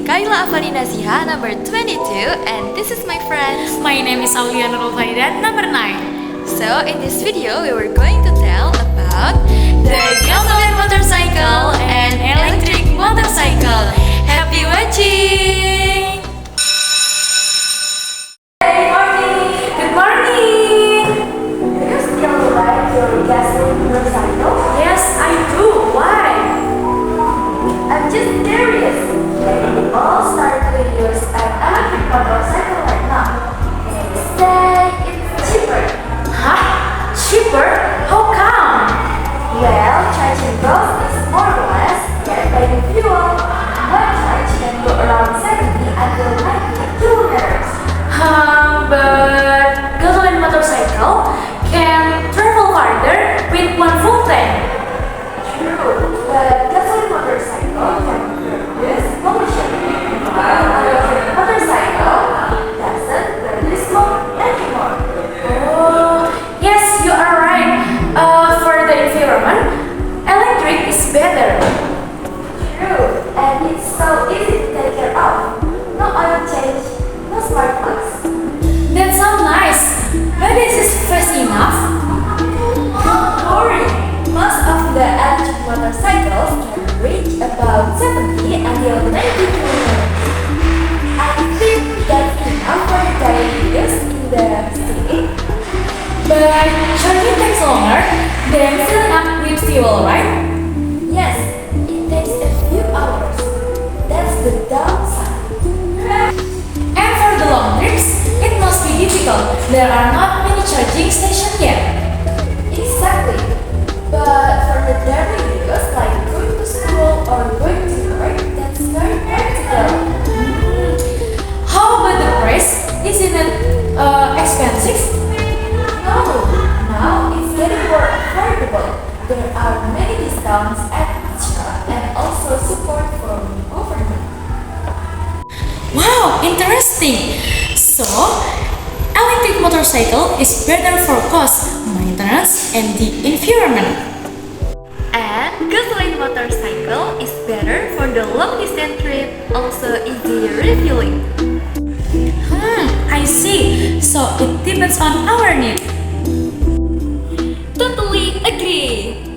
Kaila Afarina Ziha, number 22, and this is my friend. My name is Aulia Nurul Faidan, number 9. So, in this video, we were going to tell about the gasoline motorcycle and electric motorcycle. Happy watching! Good morning! Do you still ride your gasoline motorcycle? Yes, I do. Why? I'm just curious. We all started to use an electric motorcycle right now. And they say it's cheaper. Huh? Cheaper? How come? Well, charging cost is more or less than paying fuel. One charge can go around 70 until 90 kilometers. But gasoline motorcycle can travel farther with one full tank. True, but gasoline motorcycle can produce pollution, while electric motorcycle doesn't produce smoke anymore. Oh, yes, you are right. For the environment, electric is better. True, and it's so easy to take care of. No oil change, no smart plugs. That sounds nice, but is this fast enough? Don't worry, most of the electric motorcycles can reach about 70 until 90 kilometers. I think that's enough for the daily use in the city. But charging takes longer than filling up with fuel, right? Yes, it takes a few hours. That's the downside. And for the long trips, it must be difficult. There are not many charging stations yet. Exactly. But for the daily use, like going to school or going to work, that's very practical. How about the price? Isn't it expensive? No, now it's getting more affordable. There are many discounts at shop and also support from government. Wow, interesting. So, electric motorcycle is better for cost, maintenance, and the environment. And gasoline motorcycle is better for the long distance trip, also easy refueling. I see. So it depends on our need. Totally agree.